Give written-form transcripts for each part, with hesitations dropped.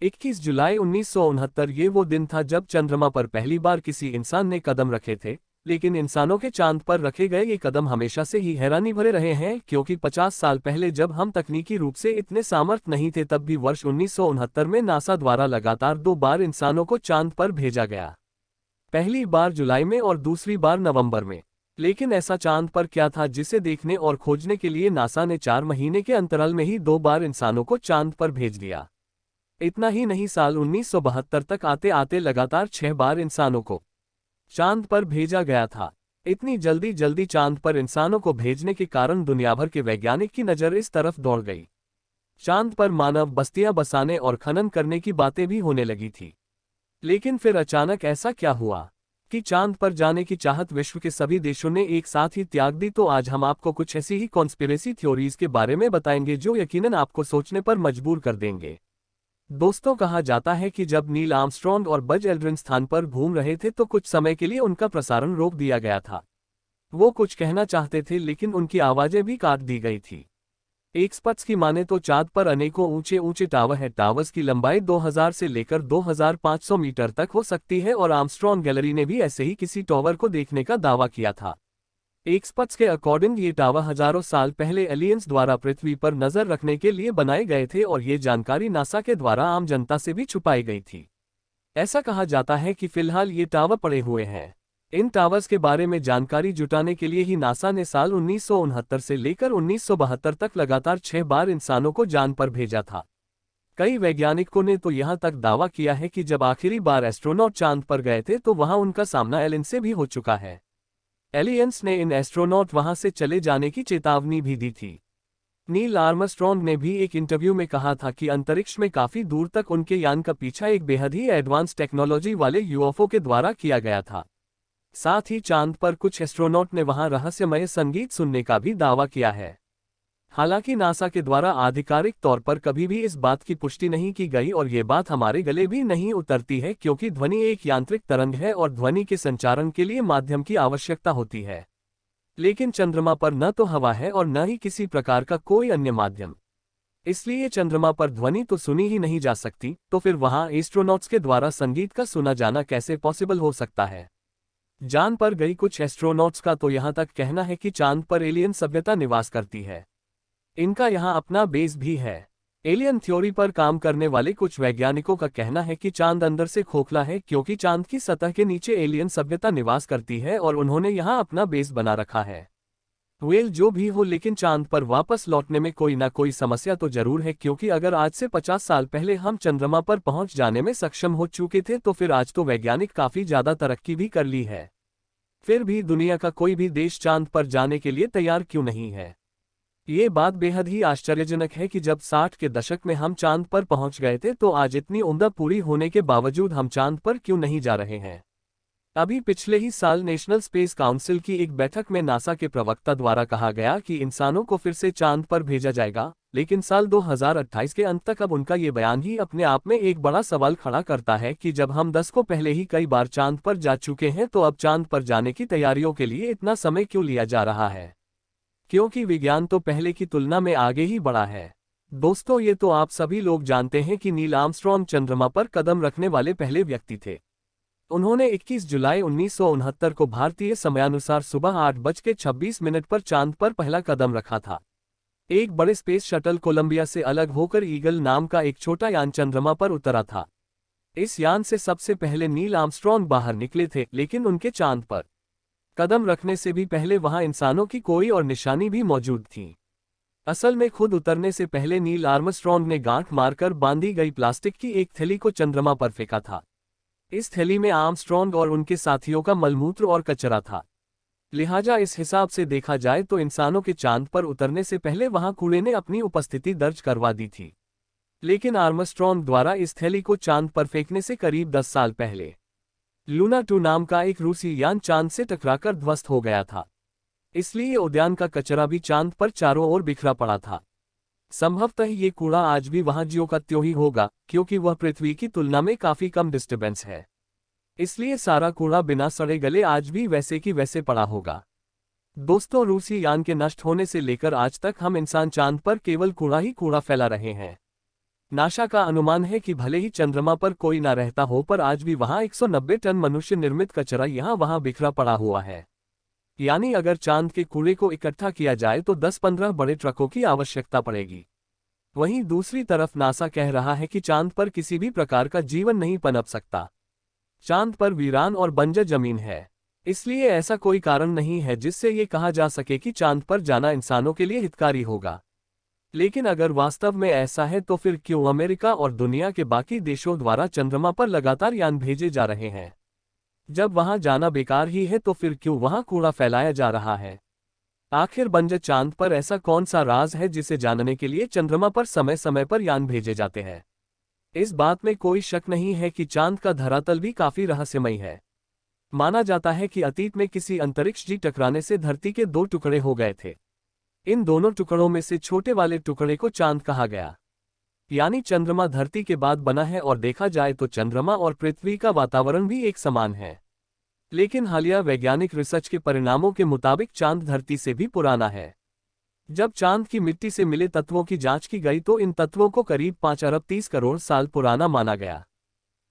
21 जुलाई 1969 ये वो दिन था जब चंद्रमा पर पहली बार किसी इंसान ने कदम रखे थे। लेकिन इंसानों के चांद पर रखे गए ये कदम हमेशा से ही हैरानी भरे रहे हैं, क्योंकि 50 साल पहले जब हम तकनीकी रूप से इतने सामर्थ नहीं थे, तब भी वर्ष 1969 में नासा द्वारा लगातार 2 बार इंसानों को चांद पर भेजा गया। पहली बार जुलाई में और दूसरी बार नवंबर में। लेकिन ऐसा चांद पर क्या था जिसे देखने और खोजने के लिए नासा ने 4 महीने के अंतराल में ही 2 बार इंसानों को चांद पर भेज दिया। इतना ही नहीं, साल 1972 तक आते आते लगातार 6 बार इंसानों को चांद पर भेजा गया था। इतनी जल्दी जल्दी चांद पर इंसानों को भेजने के कारण दुनिया भर के वैज्ञानिक की नज़र इस तरफ दौड़ गई। चांद पर मानव बस्तियां बसाने और खनन करने की बातें भी होने लगी थी। लेकिन फिर अचानक ऐसा क्या हुआ कि चांद पर जाने की चाहत विश्व के सभी देशों ने एक साथ ही त्याग दी? तो आज हम आपको कुछ ऐसी ही कॉन्स्पिरेसी थ्योरीज के बारे में बताएंगे जो यकीनन आपको सोचने पर मजबूर कर देंगे। दोस्तों, कहा जाता है कि जब नील आर्मस्ट्रॉन्ग और बज एल्ड्रिन स्थान पर घूम रहे थे तो कुछ समय के लिए उनका प्रसारण रोक दिया गया था। वो कुछ कहना चाहते थे लेकिन उनकी आवाजें भी काट दी गई थी। एक्सपर्ट्स की माने तो चांद पर अनेकों ऊंचे ऊंचे टावर हैं। टावर्स की लंबाई 2000 से लेकर 2500 मीटर तक हो सकती है और आर्मस्ट्रॉन्ग गैलरी ने भी ऐसे ही किसी टावर को देखने का दावा किया था। एक्सपर्ट्स के अकॉर्डिंग ये टावर हजारों साल पहले एलियंस द्वारा पृथ्वी पर नजर रखने के लिए बनाए गए थे और ये जानकारी नासा के द्वारा आम जनता से भी छुपाई गई थी। ऐसा कहा जाता है कि फिलहाल ये टावर पड़े हुए हैं। इन टावर्स के बारे में जानकारी जुटाने के लिए ही नासा ने साल 1969 से लेकर 1972 तक लगातार 6 बार इंसानों को चांद पर भेजा था। कई वैज्ञानिकों ने तो यहां तक दावा किया है कि जब आखिरी बार एस्ट्रोनॉट चांद पर गए थे तो वहां उनका सामना एलियन से भी हो चुका है। एलियंस ने इन एस्ट्रोनॉट वहां से चले जाने की चेतावनी भी दी थी। नील आर्मस्ट्रॉन्ग ने भी एक इंटरव्यू में कहा था कि अंतरिक्ष में काफी दूर तक उनके यान का पीछा एक बेहद ही एडवांस टेक्नोलॉजी वाले यूएफओ के द्वारा किया गया था। साथ ही चांद पर कुछ एस्ट्रोनॉट ने वहां रहस्यमय संगीत सुनने का भी दावा किया है। हालांकि नासा के द्वारा आधिकारिक तौर पर कभी भी इस बात की पुष्टि नहीं की गई और ये बात हमारे गले भी नहीं उतरती है, क्योंकि ध्वनि एक यांत्रिक तरंग है और ध्वनि के संचारण के लिए माध्यम की आवश्यकता होती है। लेकिन चंद्रमा पर न तो हवा है और न ही किसी प्रकार का कोई अन्य माध्यम, इसलिए चंद्रमा पर ध्वनि तो सुनी ही नहीं जा सकती। तो फिर वहां एस्ट्रोनॉट्स के द्वारा संगीत का सुना जाना कैसे पॉसिबल हो सकता है? चांद पर गई कुछ एस्ट्रोनॉट्स का तो यहां तक कहना है कि चांद पर एलियन सभ्यता निवास करती है। इनका यहाँ अपना बेस भी है। एलियन थ्योरी पर काम करने वाले कुछ वैज्ञानिकों का कहना है कि चांद अंदर से खोखला है, क्योंकि चांद की सतह के नीचे एलियन सभ्यता निवास करती है और उन्होंने यहाँ अपना बेस बना रखा है। वेल, जो भी हो, लेकिन चांद पर वापस लौटने में कोई ना कोई समस्या तो जरूर है, क्योंकि अगर आज से 50 साल पहले हम चंद्रमा पर पहुंच जाने में सक्षम हो चुके थे तो फिर आज तो वैज्ञानिक काफी ज्यादा तरक्की भी कर ली है। फिर भी दुनिया का कोई भी देश चांद पर जाने के लिए तैयार क्यों नहीं है? ये बात बेहद ही आश्चर्यजनक है कि जब 60 के दशक में हम चांद पर पहुंच गए थे तो आज इतनी उम्दा पूरी होने के बावजूद हम चांद पर क्यों नहीं जा रहे हैं? अभी पिछले ही साल नेशनल स्पेस काउंसिल की एक बैठक में नासा के प्रवक्ता द्वारा कहा गया कि इंसानों को फिर से चांद पर भेजा जाएगा, लेकिन साल 2028 के अंत तक अब उनका ये बयान ही अपने आप में एक बड़ा सवाल खड़ा करता है कि जब हम 10 को पहले ही कई बार चांद पर जा चुके हैं तो अब चांद पर जाने की तैयारियों के लिए इतना समय क्यों लिया जा रहा है? क्योंकि विज्ञान तो पहले की तुलना में आगे ही बढ़ा है। दोस्तों, ये तो आप सभी लोग जानते हैं कि नील आर्मस्ट्रॉन्ग चंद्रमा पर कदम रखने वाले पहले व्यक्ति थे। उन्होंने 21 जुलाई 1969 को भारतीय समयानुसार सुबह 8:26 पर चांद पर पहला कदम रखा था। एक बड़े स्पेस शटल कोलंबिया से अलग होकर ईगल नाम का एक छोटा यान चंद्रमा पर उतरा था। इस यान से सबसे पहले नील आर्मस्ट्रॉन्ग बाहर निकले थे, लेकिन उनके चांद पर कदम रखने से भी पहले वहां इंसानों की कोई और निशानी भी मौजूद थी। असल में खुद उतरने से पहले नील आर्मस्ट्रॉन्ग ने गांठ मारकर बांधी गई प्लास्टिक की एक थैली को चंद्रमा पर फेंका था। इस थैली में आर्मस्ट्रॉन्ग और उनके साथियों का मलमूत्र और कचरा था। लिहाजा इस हिसाब से देखा जाए तो इंसानों के चांद पर उतरने से पहले वहां कूड़े ने अपनी उपस्थिति दर्ज करवा दी थी। लेकिन आर्मस्ट्रॉन्ग द्वारा इस थैली को चांद पर फेंकने से करीब 10 साल पहले लूना 2 नाम का एक रूसी यान चांद से टकराकर ध्वस्त हो गया था। इसलिए उद्यान का कचरा भी चांद पर चारों ओर बिखरा पड़ा था। संभवतः ये कूड़ा आज भी वहां ज्यों का त्यों ही होगा, क्योंकि वह पृथ्वी की तुलना में काफी कम डिस्टर्बेंस है। इसलिए सारा कूड़ा बिना सड़े गले आज भी वैसे की वैसे पड़ा होगा। दोस्तों, रूसी यान के नष्ट होने से लेकर आज तक हम इंसान चांद पर केवल कूड़ा ही कूड़ा फैला रहे हैं। नासा का अनुमान है कि भले ही चंद्रमा पर कोई ना रहता हो पर आज भी वहां 190 टन मनुष्य निर्मित कचरा यहाँ वहां बिखरा पड़ा हुआ है। यानी अगर चांद के कूड़े को इकट्ठा किया जाए तो 10-15 बड़े ट्रकों की आवश्यकता पड़ेगी। वहीं दूसरी तरफ नासा कह रहा है कि चांद पर किसी भी प्रकार का जीवन नहीं पनप सकता। चांद पर वीरान और बंजर जमीन है, इसलिए ऐसा कोई कारण नहीं है जिससे ये कहा जा सके कि चांद पर जाना इंसानों के लिए हितकारी होगा। लेकिन अगर वास्तव में ऐसा है तो फिर क्यों अमेरिका और दुनिया के बाकी देशों द्वारा चंद्रमा पर लगातार यान भेजे जा रहे हैं? जब वहां जाना बेकार ही है तो फिर क्यों वहां कूड़ा फैलाया जा रहा है? आखिर बंजर चांद पर ऐसा कौन सा राज है जिसे जानने के लिए चंद्रमा पर समय समय पर यान भेजे जाते हैं? इस बात में कोई शक नहीं है कि चांद का धरातल भी काफी रहस्यमयी है। माना जाता है कि अतीत में किसी अंतरिक्ष जी टकराने से धरती के 2 टुकड़े हो गए थे। इन दोनों टुकड़ों में से छोटे वाले टुकड़े को चांद कहा गया। यानी चंद्रमा धरती के बाद बना है और देखा जाए तो चंद्रमा और पृथ्वी का वातावरण भी एक समान है। लेकिन हालिया वैज्ञानिक रिसर्च के परिणामों के मुताबिक चांद धरती से भी पुराना है। जब चांद की मिट्टी से मिले तत्वों की जांच की गई तो इन तत्वों को करीब 5 अरब 30 करोड़ साल पुराना माना गया,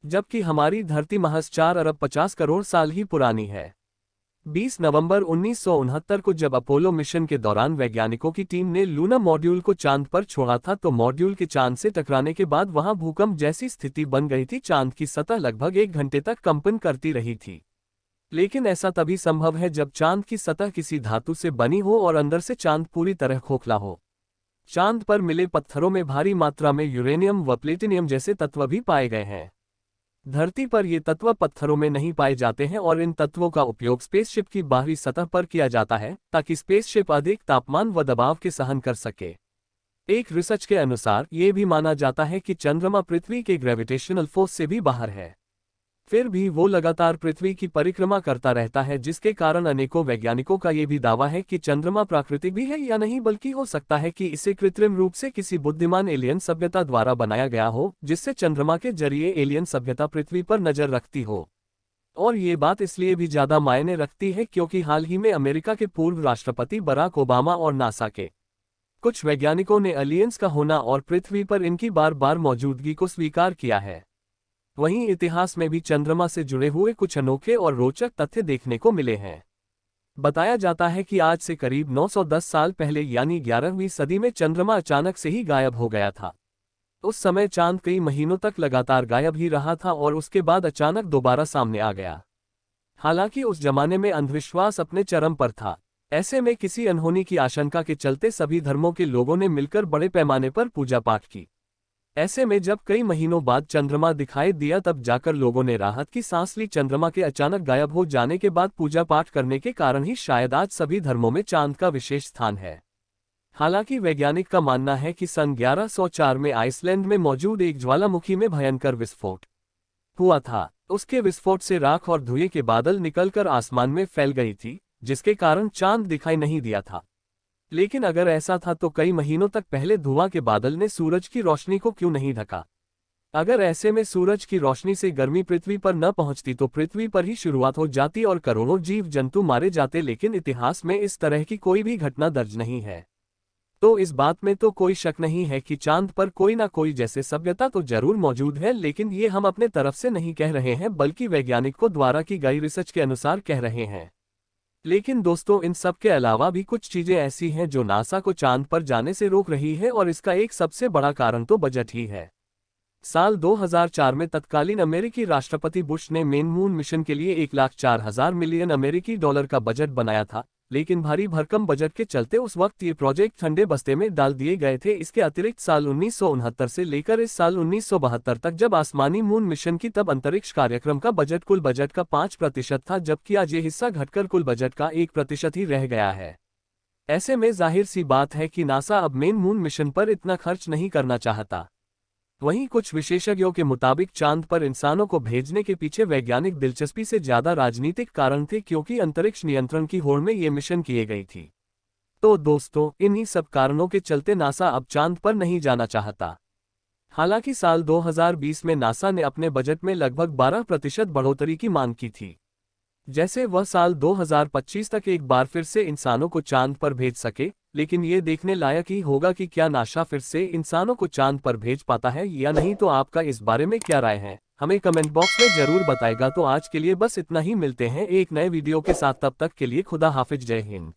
जबकि हमारी धरती महज 4 अरब 50 करोड़ साल ही पुरानी है। 20 नवंबर 1969 को जब अपोलो मिशन के दौरान वैज्ञानिकों की टीम ने लूना मॉड्यूल को चांद पर छोड़ा था तो मॉड्यूल के चांद से टकराने के बाद वहां भूकंप जैसी स्थिति बन गई थी। चांद की सतह लगभग 1 घंटे तक कंपन करती रही थी। लेकिन ऐसा तभी संभव है जब चांद की सतह किसी धातु से बनी हो और अंदर से चांद पूरी तरह खोखला हो। चांद पर मिले पत्थरों में भारी मात्रा में यूरेनियम व प्लेटिनियम जैसे तत्व भी पाए गए हैं। धरती पर ये तत्व पत्थरों में नहीं पाए जाते हैं और इन तत्वों का उपयोग स्पेसशिप की बाहरी सतह पर किया जाता है ताकि स्पेसशिप अधिक तापमान व दबाव के सहन कर सके। एक रिसर्च के अनुसार ये भी माना जाता है कि चंद्रमा पृथ्वी के ग्रेविटेशनल फोर्स से भी बाहर है। फिर भी वो लगातार पृथ्वी की परिक्रमा करता रहता है, जिसके कारण अनेकों वैज्ञानिकों का ये भी दावा है कि चंद्रमा प्राकृतिक भी है या नहीं, बल्कि हो सकता है कि इसे कृत्रिम रूप से किसी बुद्धिमान एलियन सभ्यता द्वारा बनाया गया हो, जिससे चंद्रमा के जरिए एलियन सभ्यता पृथ्वी पर नजर रखती हो। और ये बात इसलिए भी ज्यादा मायने रखती है क्योंकि हाल ही में अमेरिका के पूर्व राष्ट्रपति बराक ओबामा और नासा के कुछ वैज्ञानिकों ने एलियंस का होना और पृथ्वी पर इनकी बार बार मौजूदगी को स्वीकार किया है। वहीं इतिहास में भी चंद्रमा से जुड़े हुए कुछ अनोखे और रोचक तथ्य देखने को मिले हैं। बताया जाता है कि आज से करीब 910 साल पहले यानी 11वीं सदी में चंद्रमा अचानक से ही गायब हो गया था। उस समय चांद कई महीनों तक लगातार गायब ही रहा था और उसके बाद अचानक दोबारा सामने आ गया। हालांकि उस जमाने में अंधविश्वास अपने चरम पर था। ऐसे में किसी अनहोनी की आशंका के चलते सभी धर्मों के लोगों ने मिलकर बड़े पैमाने पर पूजा पाठ की। ऐसे में जब कई महीनों बाद चंद्रमा दिखाई दिया तब जाकर लोगों ने राहत की सांस ली। चंद्रमा के अचानक गायब हो जाने के बाद पूजा पाठ करने के कारण ही शायद आज सभी धर्मों में चांद का विशेष स्थान है। हालांकि वैज्ञानिक का मानना है कि सन 1104 में आइसलैंड में मौजूद एक ज्वालामुखी में भयंकर विस्फोट हुआ था। उसके विस्फोट से राख और धुएं के बादल निकलकर आसमान में फैल गई थी, जिसके कारण चांद दिखाई नहीं दिया था। लेकिन अगर ऐसा था तो कई महीनों तक पहले धुआं के बादल ने सूरज की रोशनी को क्यों नहीं ढका? अगर ऐसे में सूरज की रोशनी से गर्मी पृथ्वी पर न पहुंचती तो पृथ्वी पर ही शुरुआत हो जाती और करोड़ों जीव जंतु मारे जाते। लेकिन इतिहास में इस तरह की कोई भी घटना दर्ज नहीं है। तो इस बात में तो कोई शक नहीं है कि चांद पर कोई ना कोई जैसे सभ्यता तो जरूर मौजूद है, लेकिन ये हम अपने तरफ से नहीं कह रहे हैं बल्कि वैज्ञानिकों द्वारा की गई रिसर्च के अनुसार कह रहे हैं। लेकिन दोस्तों, इन सब के अलावा भी कुछ चीजें ऐसी हैं जो नासा को चांद पर जाने से रोक रही है और इसका एक सबसे बड़ा कारण तो बजट ही है। साल 2004 में तत्कालीन अमेरिकी राष्ट्रपति बुश ने मेन मून मिशन के लिए 1,04,000 मिलियन अमेरिकी डॉलर का बजट बनाया था, लेकिन भारी भरकम बजट के चलते उस वक्त ये प्रोजेक्ट ठंडे बस्ते में डाल दिए गए थे। इसके अतिरिक्त साल 1969 से लेकर इस साल 1972 तक जब आसमानी मून मिशन की तब अंतरिक्ष कार्यक्रम का बजट कुल बजट का 5% था, जबकि आज ये हिस्सा घटकर कुल बजट का 1% ही रह गया है। ऐसे में जाहिर सी बात है कि नासा अब मेन मून मिशन पर इतना खर्च नहीं करना चाहता। वहीं कुछ विशेषज्ञों के मुताबिक चांद पर इंसानों को भेजने के पीछे वैज्ञानिक दिलचस्पी से ज्यादा राजनीतिक कारण थे, क्योंकि अंतरिक्ष नियंत्रण की होड़ में ये मिशन किए गई थी। तो दोस्तों, इन्हीं सब कारणों के चलते नासा अब चांद पर नहीं जाना चाहता। हालांकि साल 2020 में नासा ने अपने बजट में लगभग 12% बढ़ोतरी की मांग की थी, जैसे वह साल 2025 तक एक बार फिर से इंसानों को चांद पर भेज सके। लेकिन ये देखने लायक ही होगा कि क्या नासा फिर से इंसानों को चांद पर भेज पाता है या नहीं। तो आपका इस बारे में क्या राय है, हमें कमेंट बॉक्स में जरूर बताएगा। तो आज के लिए बस इतना ही, मिलते हैं एक नए वीडियो के साथ, तब तक के लिए खुदा हाफिज, जय हिंद।